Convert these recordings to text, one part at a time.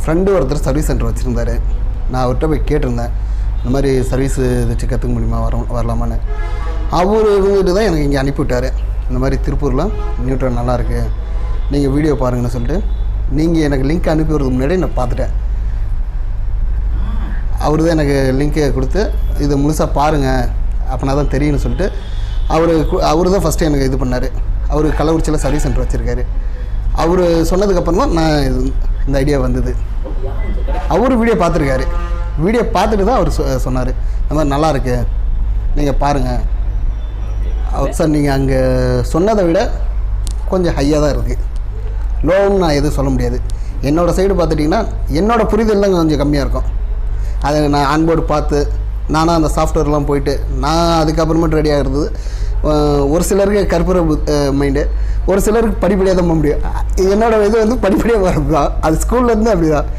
Friend ஒருத்தர் service centre வச்சுருந்தார். நான் அவர்கிட்ட போய் கேட்டிருந்தேன், இந்த மாதிரி சர்வீஸ் வச்சு கற்றுக்க முடியுமா, வரலாமான்னு. அவர் இருந்துட்டு தான் எனக்கு இங்கே அனுப்பிவிட்டார். இந்த மாதிரி திருப்பூரில் நியூட்ரான் நல்லாயிருக்கு, நீங்கள் வீடியோ பாருங்கன்னு சொல்லிட்டு. நீங்கள் எனக்கு லிங்க் அனுப்பி வரதுக்கு முன்னாடி நான் பார்த்துட்டேன். அவர் தான் எனக்கு லிங்க்கை கொடுத்து இதை முழுசாக பாருங்கள் அப்படின்னா தான் தெரியும்னு சொல்லிட்டு அவர் தான் ஃபஸ்ட்டு எனக்கு இது பண்ணார். அவர் கள்ளக்குறிச்சியில் சர்வீஸ் சென்டர் வச்சுருக்காரு. அவர் சொன்னதுக்கப்புறம் தான் நான் இந்த ஐடியா வந்தது. அவர் வீடியோ பார்த்துருக்காரு. வீடியோ பார்த்துட்டு தான் அவர் சொன்னார், இந்த மாதிரி நல்லாயிருக்கு, நீங்கள் பாருங்கள். சார் நீங்கள் அங்கே சொன்னதை விட கொஞ்சம் ஹையாக தான் இருக்குது, லோன்னு நான் எதுவும் சொல்ல முடியாது. என்னோடய சைடு பார்த்துட்டிங்கன்னா என்னோடய புரிதல் தான் கொஞ்சம் கம்மியாக இருக்கும். அதை நான் ஆன்போர்டு பார்த்து நானும் அந்த சாஃப்ட்வேர்லாம் போயிட்டு நான் அதுக்கப்புறமேட்டு ரெடியாக இருந்தது. ஒரு சிலருக்கு கற்பூர மைண்டு, ஒரு சிலருக்கு படிப்படியாக தான் போக முடியும். என்னோடய இது வந்து படிப்படியாக வர்றது தான். அது ஸ்கூல்லேருந்து அப்படி தான்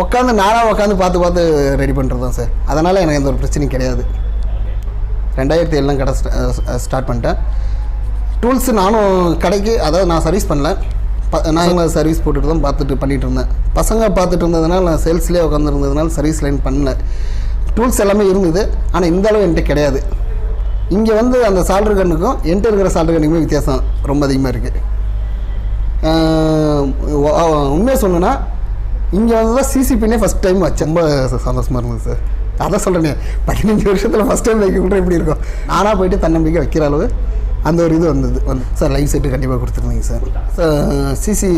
உட்காந்து நானாக உட்காந்து பார்த்து ரெடி பண்ணுறது தான் சார். அதனால் எனக்கு எந்த ஒரு பிரச்சனையும் கிடையாது. 2007 கடை ஸ்டார்ட் பண்ணிட்டேன். டூல்ஸு நானும் கடைக்கு, அதாவது நான் சர்வீஸ் பண்ணல, நாங்கள் சர்வீஸ் போட்டுட்டு தான் பண்ணிகிட்டு இருந்தேன். பசங்க பார்த்துட்டு இருந்ததுனால நான் சேல்ஸ்லேயே உட்காந்துருந்ததுனால சர்வீஸ் லைன் பண்ணல. டூல்ஸ் எல்லாமே இருந்தது, ஆனால் இந்த அளவு என்கிட்ட கிடையாது. இங்கே வந்து அந்த சால்ட்ரு கண்ணுக்கும் என்கிட்ட இருக்கிற சால்ட்ரு கண்ணுக்குமே வித்தியாசம் ரொம்ப அதிகமாக இருக்குது. உண்மையாக சொல்லணுன்னா இங்கே வந்து தான் சிசிபின்னே ஃபஸ்ட் டைம் வச்சு ரொம்ப சந்தோஷமாக இருந்தது சார். அதான் சொல்கிறேனே, 15 வருஷத்தில் ஃபஸ்ட் டைம் வைக்கக்கூட எப்படி இருக்கும். நானாக போய்ட்டு தன்னம்பிக்கை வைக்கிற அளவு அந்த ஒரு இது வந்தது. சார் லைவ் செட்டு கண்டிப்பாக கொடுத்துருந்தீங்க சார். சிசி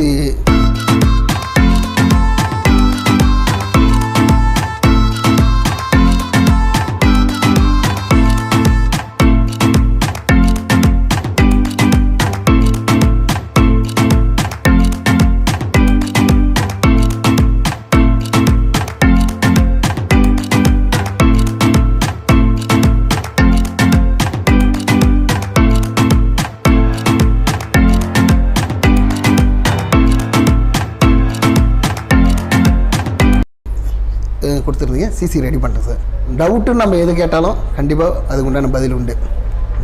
கொடுத்துருந்தீங்க. சிசி ரெடி பண்ணுறேன் சார். டவுட்டு நம்ம எது கேட்டாலும் கண்டிப்பாக அதுக்கு உண்டான பதில் உண்டு.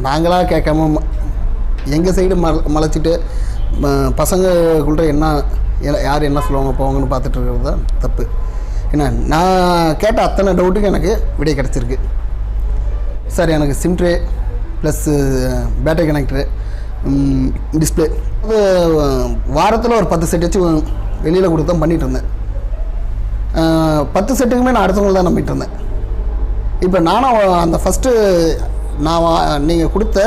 நாங்களாக கேட்காம எங்கள் சைடு மலைச்சிட்டு பசங்களுக்குள்ள யார் என்ன சொல்லுவாங்க போவாங்கன்னு பார்த்துட்டு இருக்கிறது தான் தப்பு. ஏன்னா நான் கேட்ட அத்தனை டவுட்டுக்கு எனக்கு விடை கிடச்சிருக்கு சார். எனக்கு sim tray plus battery connector, display வாரத்தில் ஒரு 10 செட் வச்சு வெளியில் கொடுத்து தான் பண்ணிகிட்டு இருந்தேன். 10 செட்டுக்குமே நான் அடுத்தவங்க தான் நம்பிட்டு இருந்தேன். இப்போ நானும் அந்த ஃபஸ்ட்டு நீங்கள் கொடுத்த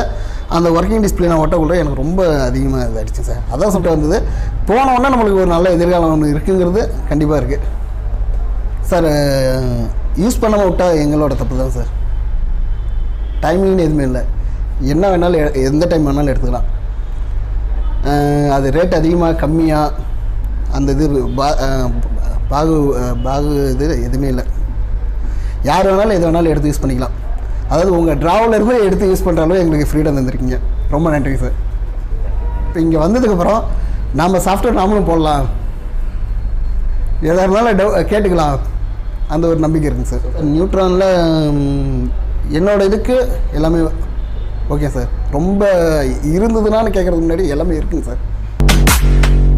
அந்த ஒர்க்கிங் டிஸ்பிளே நான் ஒட்டக்குள்ள எனக்கு ரொம்ப அதிகமாக இதாகிடுச்சு சார். அதான் சொல்லிட்டு வந்தது. போனவுடனே நம்மளுக்கு ஒரு நல்ல எதிர்காலம் ஒன்று இருக்குங்கிறது கண்டிப்பாக இருக்குது சார். யூஸ் பண்ணாமல் விட்டால் எங்களோட தப்பு தான் சார். டைமிங்னு எதுவுமே இல்லை, என்ன வேணாலும் எந்த டைம் வேணாலும் எடுத்துக்கலாம். அது ரேட் அதிகமாக கம்மியாக அந்த இது பாகு இது எதுவுமே இல்லை. யார் வேணாலும் எது வேணாலும் எடுத்து யூஸ் பண்ணிக்கலாம். அதாவது உங்கள் ட்ராவில் இருந்து எடுத்து யூஸ் பண்ணுற அளவு எங்களுக்கு ஃப்ரீடம் தந்துருக்கீங்க. ரொம்ப நன்றி சார். இப்போ இங்கே வந்ததுக்கப்புறம் நம்ம சாஃப்ட்வேர் நாமளும் போடலாம், எதாக இருந்தாலும் கேட்டுக்கலாம், அந்த ஒரு நம்பிக்கை இருக்குங்க சார். நியூட்ரானில் என்னோடய இதுக்கு எல்லாமே ஓகே சார். ரொம்ப இருந்ததுனான்னு கேட்குறதுக்கு முன்னாடி எல்லாமே இருக்குங்க சார்.